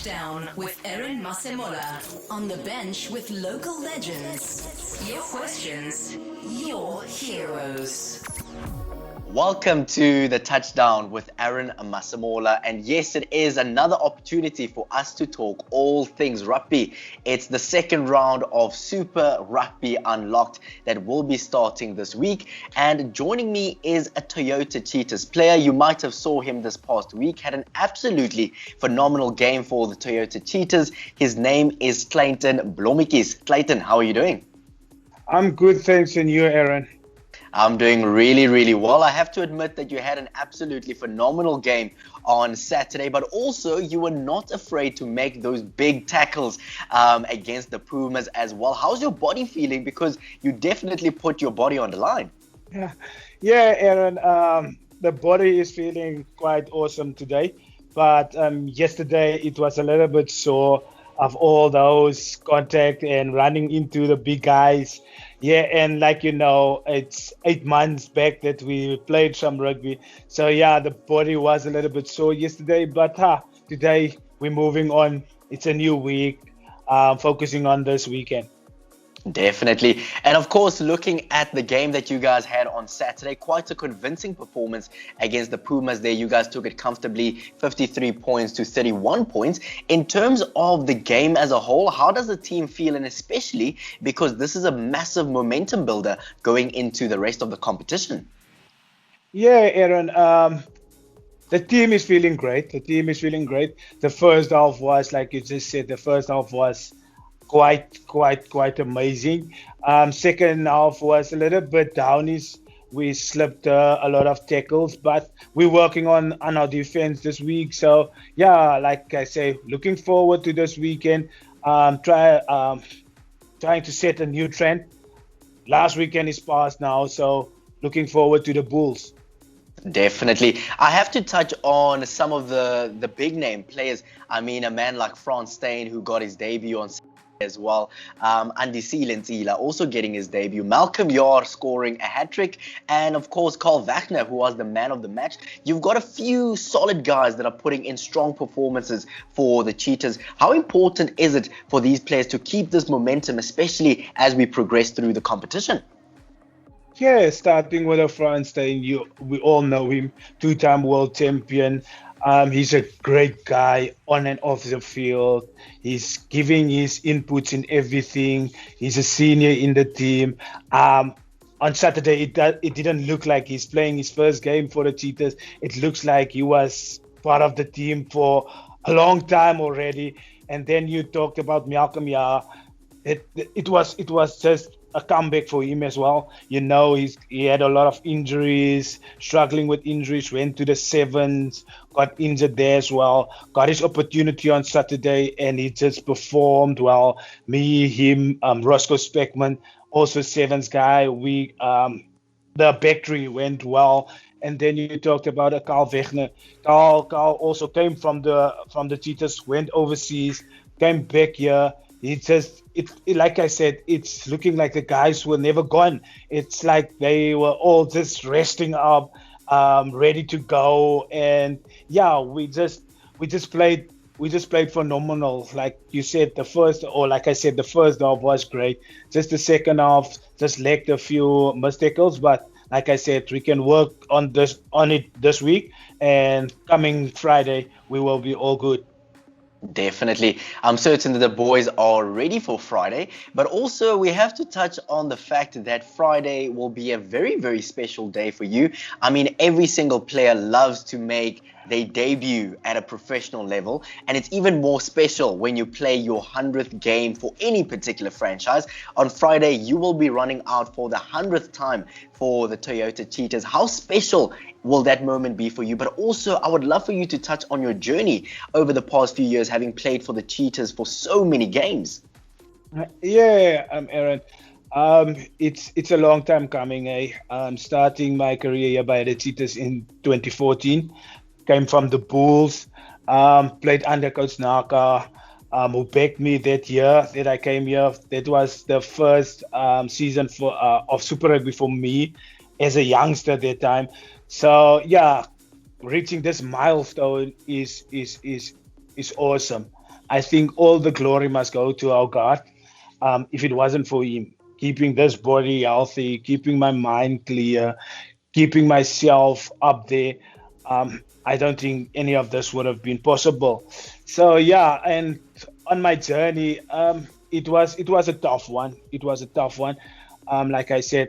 Touchdown with Aaron Masemola. On the bench with local legends. Your questions, your heroes. Welcome to the Touchdown with Aaron Masemola, and yes, it is another opportunity for us to talk all things rugby. It's the second round of Super Rugby Unlocked that will be starting this week, and joining me is a Toyota Cheetahs player. You might have saw him this past week, had an absolutely phenomenal game for the Toyota Cheetahs. His name is Clayton Blommetjies. Clayton, how are you doing? I'm good, thanks, and you, Aaron? I'm doing really well. I have to admit that you had an absolutely phenomenal game on Saturday, but also you were not afraid to make those big tackles against the Pumas as well. How's your body feeling? Because you definitely put your body on the line. Yeah, Aaron, the body is feeling quite awesome today, but yesterday it was a little bit sore of all those contact and running into the big guys. Yeah, and like you know, it's 8 months back that we played some rugby. So yeah, the body was a little bit sore yesterday, but today we're moving on. It's a new week, focusing on this weekend. Definitely. And of course, looking at the game that you guys had on Saturday, quite a convincing performance against the Pumas there. You guys took it comfortably, 53 points to 31 points. In terms of the game as a whole, how does the team feel? And especially because this is a massive momentum builder going into the rest of the competition. Yeah, Aaron, the team is feeling great. The first half was, like you just said, quite amazing. Second half was a little bit down. We slipped a lot of tackles, but we're working on our defense this week. So yeah, like I say, looking forward to this weekend. Trying to set a new trend. Last weekend is past now, so looking forward to the Bulls. Definitely. I have to touch on some of the big name players. I mean, a man like Frans Steyn, who got his debut on as well. Andy Seelentzila also getting his debut. Malcolm Yar scoring a hat-trick. And of course, Carl Wagner, who was the man of the match. You've got a few solid guys that are putting in strong performances for the Cheetahs. How important is it for these players to keep this momentum, especially as we progress through the competition? Yeah, starting with a Frans Steyn, we all know him, two-time world champion. He's a great guy on and off the field. He's giving his inputs in everything. He's a senior in the team. On Saturday, it didn't look like he's playing his first game for the Cheetahs. It looks like he was part of the team for a long time already. And then you talked about Malcolm Yar. It was just a comeback for him as well. You know, he had a lot of injuries, struggling with injuries, went to the sevens, got injured there as well, got his opportunity on Saturday, and he just performed well. Me, him, Roscoe Speckman, also sevens guy. The back three went well. And then you talked about a Carl Wagner. Carl also came from the Cheetahs, went overseas, came back here. Like I said, it's looking like the guys were never gone. It's like they were all just resting up, ready to go. And yeah, we just played phenomenal. Like you said, the first half was great. Just the second half just lacked a few mistakes, but like I said, we can work on it this week, and coming Friday we will be all good. Definitely. I'm certain that the boys are ready for Friday, but also we have to touch on the fact that Friday will be a very special day for you. I mean, every single player loves to make their debut at a professional level, and it's even more special when you play your 100th game for any particular franchise. On Friday, you will be running out for the 100th time for the Toyota Cheetahs. How special will that moment be for you? But also, I would love for you to touch on your journey over the past few years, having played for the Cheetahs for so many games. Yeah, Aaron. It's a long time coming. Starting my career here by the Cheetahs in 2014. Came from the Bulls, played under Coach Naka, who backed me that year that I came here. That was the first season of Super Rugby for me as a youngster at that time. So yeah, reaching this milestone is awesome. I think all the glory must go to our God. If it wasn't for him, keeping this body healthy, keeping my mind clear, keeping myself up there, I don't think any of this would have been possible. So yeah, and on my journey, it was a tough one. It was a tough one. Like I said,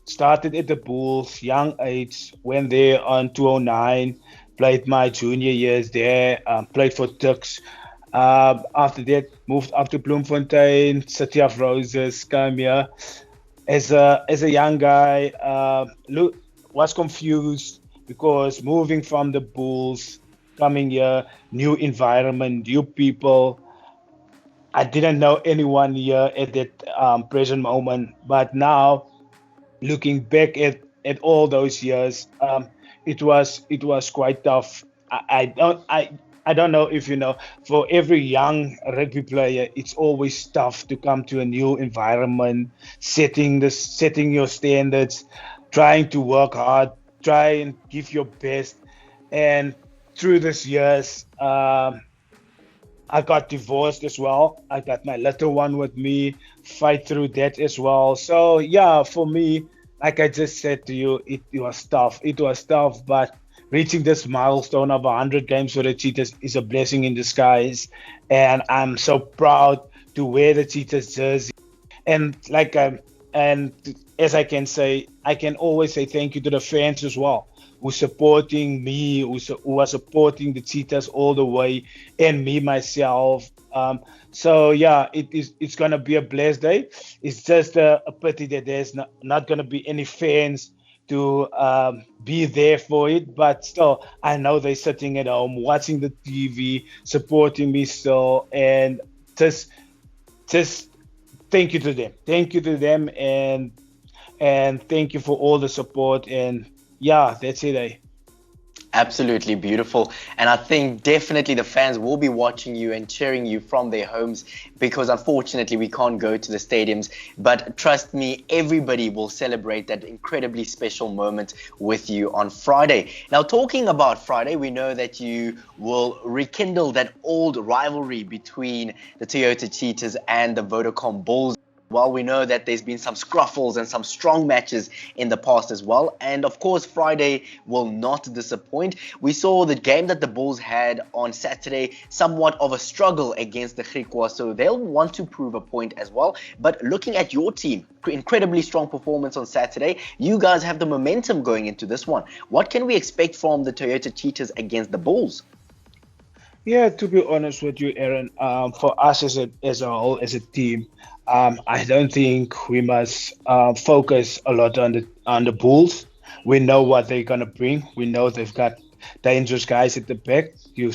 started at the Bulls, young age, went there on 209, played my junior years there, played for Turks. After that, moved up to Bloemfontein, City of Roses, came here as a young guy. Look, was confused because moving from the Bulls, coming here, new environment, new people. I didn't know anyone here at that present moment, but now looking back at all those years, it was quite tough. I don't know if you know, for every young rugby player, it's always tough to come to a new environment, setting your standards, trying to work hard, try and give your best. And through these years, I got divorced as well. I got my little one with me, fight through that as well. So yeah, for me, like I just said to you, it was tough. It was tough, but reaching this milestone of 100 games for the Cheetahs is a blessing in disguise. And I'm so proud to wear the Cheetahs jersey. And and as I can always say thank you to the fans as well, who's supporting me, who are supporting the Cheetahs all the way, and me myself. So yeah, it's gonna be a blessed day. It's just a pity that there's not gonna be any fans to be there for it, but still, I know they're sitting at home watching the TV, supporting me still, and just just thank you to them. Thank you to them, and thank you for all the support. And yeah, that's it. Absolutely beautiful. And I think definitely the fans will be watching you and cheering you from their homes because unfortunately we can't go to the stadiums. But trust me, everybody will celebrate that incredibly special moment with you on Friday. Now, talking about Friday, we know that you will rekindle that old rivalry between the Toyota Cheetahs and the Vodacom Bulls. Well, we know that there's been some scruffles and some strong matches in the past as well. And of course, Friday will not disappoint. We saw the game that the Bulls had on Saturday, somewhat of a struggle against the Griquas, so they'll want to prove a point as well. But looking at your team, incredibly strong performance on Saturday. You guys have the momentum going into this one. What can we expect from the Toyota Cheetahs against the Bulls? Yeah, to be honest with you, Aaron, for us as a whole, as a team, I don't think we must focus a lot on the Bulls. We know what they're gonna bring. We know they've got dangerous guys at the back. You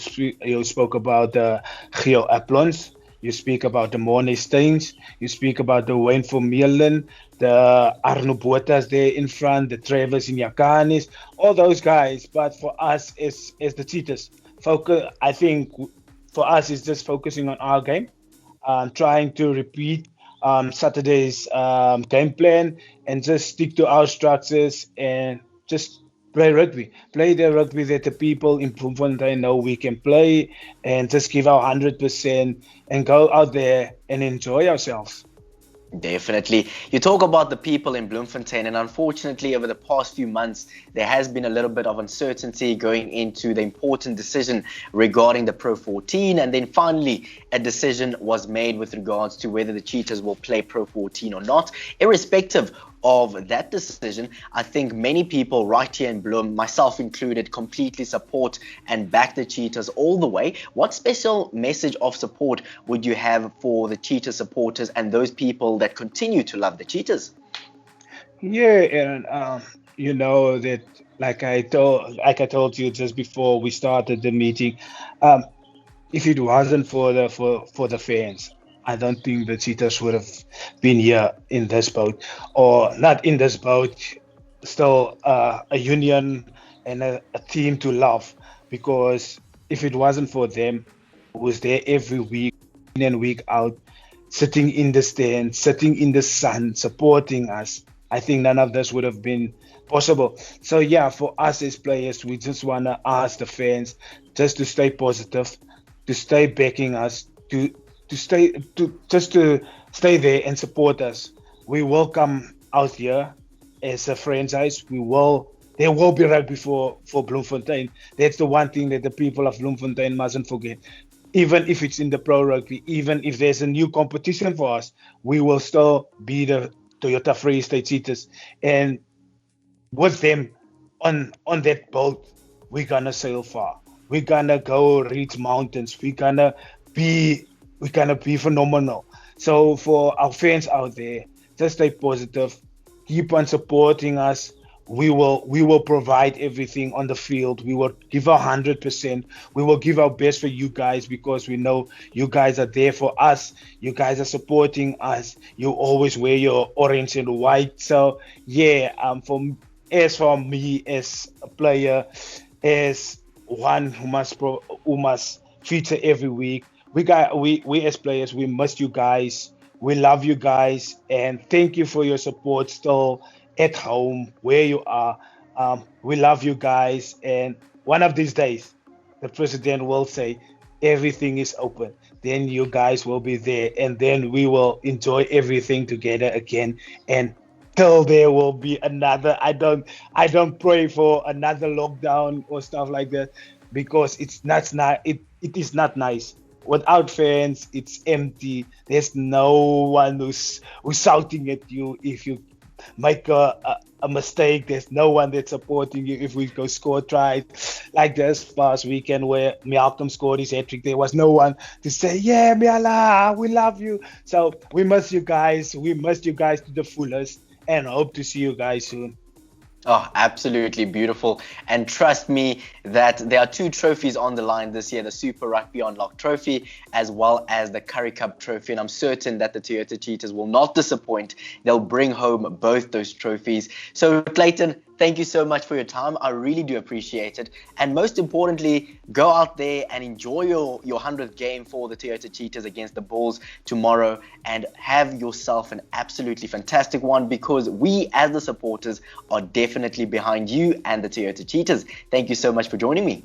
spoke about the Geo Aplons. You speak about the Mornay Steins. You speak about the Wayne Vermeulen, the Arno Botas there in front, the Travers Inyakanis, all those guys. But for us as the Cheetahs, I think for us it's just focusing on our game, trying to repeat Saturday's game plan and just stick to our structures and just play rugby. Play the rugby that the people in Bloemfontein know we can play, and just give our 100% and go out there and enjoy ourselves. Definitely. You talk about the people in Bloemfontein, and unfortunately, over the past few months, there has been a little bit of uncertainty going into the important decision regarding the Pro 14. And then finally, a decision was made with regards to whether the Cheetahs will play Pro 14 or not. Irrespective of that decision, I think many people right here in Bloem, myself included, completely support and back the Cheetahs all the way. What special message of support would you have for the Cheetah supporters and those people that continue to love the Cheetahs? Yeah, and you know that, like I told you just before we started the meeting, um, if it wasn't for the fans, I don't think the Cheetahs would have been here in this boat, or not in this boat. Still, a union and a team to love. Because if it wasn't for them, who was there every week, in and week out, sitting in the stand, sitting in the sun, supporting us, I think none of this would have been possible. So yeah, for us as players, we just wanna ask the fans just to stay positive, to stay backing us, to to stay there and support us. We will come out here as a franchise. There will be rugby for Bloemfontein. That's the one thing that the people of Bloemfontein mustn't forget. Even if it's in the pro rugby, even if there's a new competition for us, we will still be the Toyota Free State Cheetahs. And with them on that boat, we're gonna sail far. We're gonna go reach mountains. We're gonna be phenomenal. So for our fans out there, just stay positive, keep on supporting us. We will provide everything on the field. We will give our 100%. We will give our best for you guys because we know you guys are there for us. You guys are supporting us. You always wear your orange and white. So yeah, as for me as a player, as one who must feature every week, we as players, we miss you guys. We love you guys, and thank you for your support still at home where you are. We love you guys, and one of these days, the president will say everything is open. Then you guys will be there, and then we will enjoy everything together again. And till there will be another, I don't pray for another lockdown or stuff like that because it is not nice. Without fans, it's empty. There's no one who's shouting at you if you make a mistake. There's no one that's supporting you if we go score tries. Like this past weekend where Malcolm scored his hat-trick, there was no one to say, yeah, Miala, we love you. So we miss you guys. We miss you guys to the fullest and hope to see you guys soon. Oh, absolutely beautiful. And trust me that there are two trophies on the line this year, the Super Rugby Unlocked trophy as well as the Curry Cup trophy. And I'm certain that the Toyota Cheetahs will not disappoint. They'll bring home both those trophies. So Clayton, thank you so much for your time. I really do appreciate it. And most importantly, go out there and enjoy your 100th game for the Toyota Cheetahs against the Bulls tomorrow and have yourself an absolutely fantastic one because we as the supporters are definitely behind you and the Toyota Cheetahs. Thank you so much for joining me.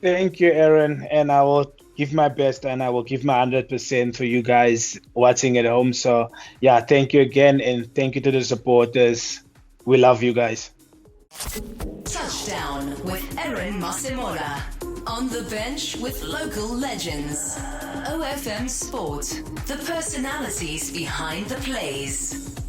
Thank you, Aaron. And I will give my best and I will give my 100% for you guys watching at home. So yeah, thank you again. And thank you to the supporters. We love you guys. Touchdown with Aaron Masemola. On the bench with local legends. OFM Sport. The personalities behind the plays.